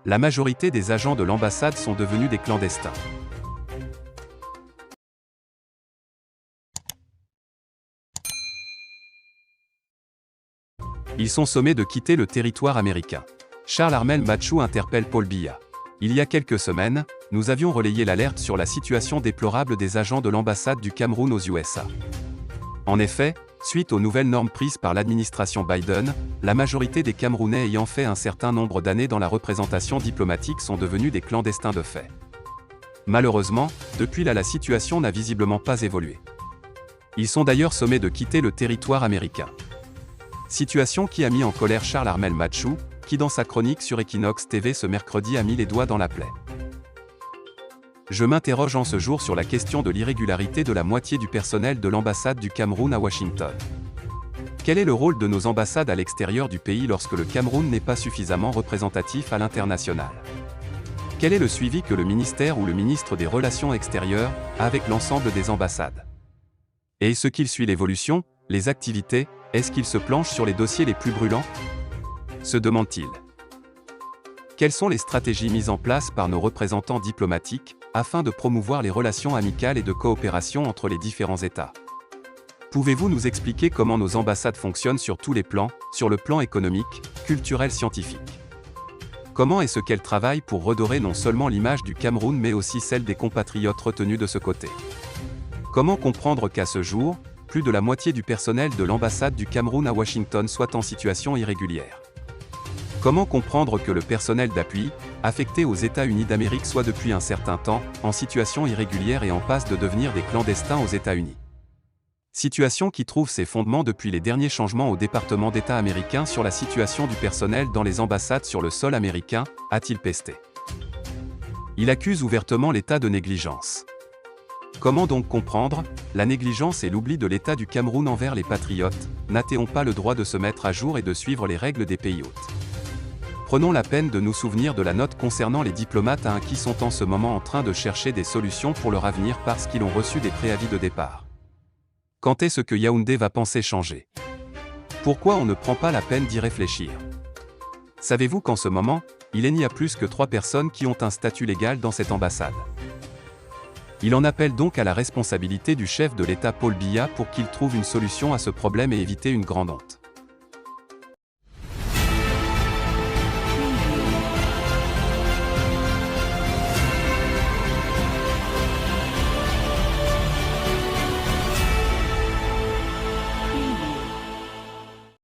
La majorité des agents de l'ambassade sont devenus des clandestins. Ils sont sommés de quitter le territoire américain. Charles Armel Matchou interpelle Paul Biya. Il y a quelques semaines, nous avions relayé l'alerte sur la situation déplorable des agents de l'ambassade du Cameroun aux USA. En effet, suite aux nouvelles normes prises par l'administration Biden, la majorité des Camerounais ayant fait un certain nombre d'années dans la représentation diplomatique sont devenus des clandestins de fait. Malheureusement, depuis là la situation n'a visiblement pas évolué. Ils sont d'ailleurs sommés de quitter le territoire américain. Situation qui a mis en colère Charles Armel Matchou, qui dans sa chronique sur Equinox TV ce mercredi a mis les doigts dans la plaie. Je m'interroge en ce jour sur la question de l'irrégularité de la moitié du personnel de l'ambassade du Cameroun à Washington. Quel est le rôle de nos ambassades à l'extérieur du pays lorsque le Cameroun n'est pas suffisamment représentatif à l'international? Quel est le suivi que le ministère ou le ministre des Relations extérieures a avec l'ensemble des ambassades? Et est-ce qu'il suit l'évolution, les activités, est-ce qu'il se planche sur les dossiers les plus brûlants? Se demande-t-il. Quelles sont les stratégies mises en place par nos représentants diplomatiques, afin de promouvoir les relations amicales et de coopération entre les différents États? Pouvez-vous nous expliquer comment nos ambassades fonctionnent sur tous les plans, sur le plan économique, culturel, scientifique? Comment est-ce qu'elles travaillent pour redorer non seulement l'image du Cameroun mais aussi celle des compatriotes retenus de ce côté? Comment comprendre qu'à ce jour, plus de la moitié du personnel de l'ambassade du Cameroun à Washington soit en situation irrégulière? Comment comprendre que le personnel d'appui, affecté aux États-Unis d'Amérique soit depuis un certain temps, en situation irrégulière et en passe de devenir des clandestins aux États-Unis? Situation qui trouve ses fondements depuis les derniers changements au département d'État américain sur la situation du personnel dans les ambassades sur le sol américain, a-t-il pesté. Il accuse ouvertement l'État de négligence. Comment donc comprendre la négligence et l'oubli de l'État du Cameroun envers les patriotes? N'a-t-on pas le droit de se mettre à jour et de suivre les règles des pays hôtes? Prenons la peine de nous souvenir de la note concernant les diplomates qui sont en ce moment en train de chercher des solutions pour leur avenir parce qu'ils ont reçu des préavis de départ. Quand est-ce que Yaoundé va penser changer? Pourquoi on ne prend pas la peine d'y réfléchir? Savez-vous qu'en ce moment, il n'y a plus que 3 personnes qui ont un statut légal dans cette ambassade? Il en appelle donc à la responsabilité du chef de l'État Paul Biya pour qu'il trouve une solution à ce problème et éviter une grande honte.